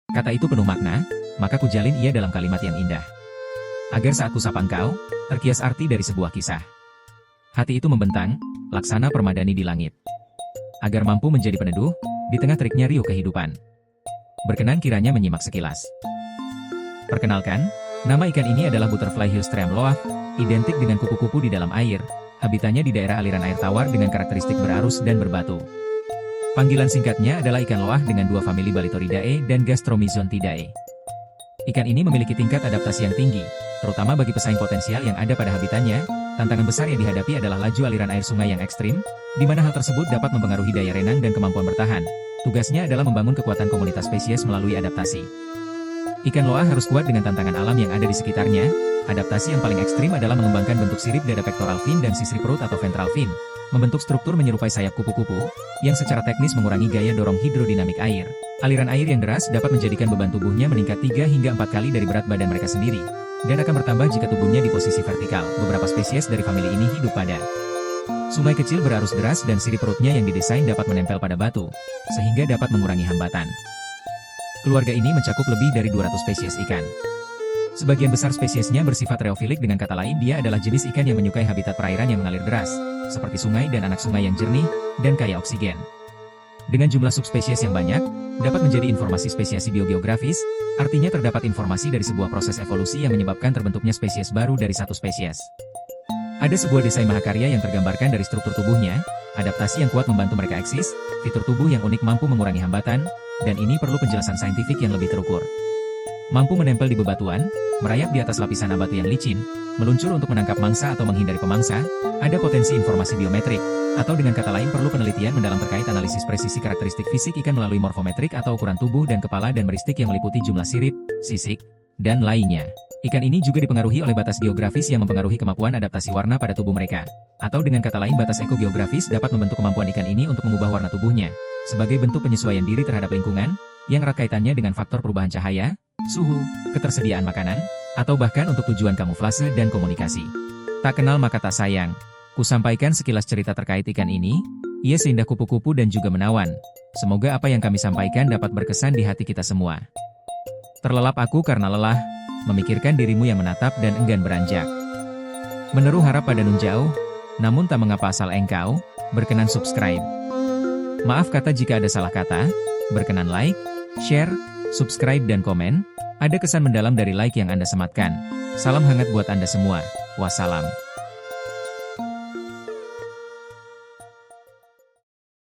Kata itu penuh makna, maka kujalin ia dalam kalimat yang indah. Agar saat kusapa engkau, terkias arti dari sebuah kisah. Hati itu membentang, laksana permadani di langit. Agar mampu menjadi peneduh, di tengah teriknya riuh kehidupan. Berkenan kiranya menyimak sekilas. Perkenalkan, nama ikan ini adalah Butterfly Hillstream Loaf, identik dengan kupu-kupu di dalam air, habitatnya di daerah aliran air tawar dengan karakteristik berarus dan berbatu. Panggilan singkatnya adalah ikan loah dengan dua famili Balitoridae dan Gastromyzontidae. Ikan ini memiliki tingkat adaptasi yang tinggi, terutama bagi pesaing potensial yang ada pada habitatnya. Tantangan besar yang dihadapi adalah laju aliran air sungai yang ekstrim, di mana hal tersebut dapat mempengaruhi daya renang dan kemampuan bertahan. Tugasnya adalah membangun kekuatan komunitas spesies melalui adaptasi. Ikan loah harus kuat dengan tantangan alam yang ada di sekitarnya. Adaptasi yang paling ekstrim adalah mengembangkan bentuk sirip dada pectoral fin dan sisri perut atau ventral fin, membentuk struktur menyerupai sayap kupu-kupu, yang secara teknis mengurangi gaya dorong hidrodinamik air. Aliran air yang deras dapat menjadikan beban tubuhnya meningkat 3 hingga 4 kali dari berat badan mereka sendiri, dan akan bertambah jika tubuhnya di posisi vertikal. Beberapa spesies dari famili ini hidup pada sungai kecil berarus deras dan sirip perutnya yang didesain dapat menempel pada batu, sehingga dapat mengurangi hambatan. Keluarga ini mencakup lebih dari 200 spesies ikan. Sebagian besar spesiesnya bersifat reofilik, dengan kata lain dia adalah jenis ikan yang menyukai habitat perairan yang mengalir deras, seperti sungai dan anak sungai yang jernih, dan kaya oksigen. Dengan jumlah subspesies yang banyak, dapat menjadi informasi spesiasi biogeografis, artinya terdapat informasi dari sebuah proses evolusi yang menyebabkan terbentuknya spesies baru dari satu spesies. Ada sebuah desain mahakarya yang tergambarkan dari struktur tubuhnya, adaptasi yang kuat membantu mereka eksis, fitur tubuh yang unik mampu mengurangi hambatan, dan ini perlu penjelasan saintifik yang lebih terukur. Mampu menempel di bebatuan, merayap di atas lapisan abatu yang licin, meluncur untuk menangkap mangsa atau menghindari pemangsa, ada potensi informasi biometrik, atau dengan kata lain perlu penelitian mendalam terkait analisis presisi karakteristik fisik ikan melalui morfometrik atau ukuran tubuh dan kepala dan meristik yang meliputi jumlah sirip, sisik, dan lainnya. Ikan ini juga dipengaruhi oleh batas geografis yang mempengaruhi kemampuan adaptasi warna pada tubuh mereka. Atau dengan kata lain batas ekogeografis dapat membentuk kemampuan ikan ini untuk mengubah warna tubuhnya, sebagai bentuk penyesuaian diri terhadap lingkungan, yang erat kaitannya dengan faktor perubahan cahaya, suhu, ketersediaan makanan, atau bahkan untuk tujuan kamuflase dan komunikasi. Tak kenal maka tak sayang. Kusampaikan sekilas cerita terkait ikan ini, ia seindah kupu-kupu dan juga menawan. Semoga apa yang kami sampaikan dapat berkesan di hati kita semua. Terlelap aku karena lelah, memikirkan dirimu yang menatap dan enggan beranjak. Meneru harap pada nun jauh, namun tak mengapa asal engkau, berkenan subscribe. Maaf kata jika ada salah kata, berkenan like, share, subscribe dan komen. Ada kesan mendalam dari like yang Anda sematkan. Salam hangat buat Anda semua. Wassalam.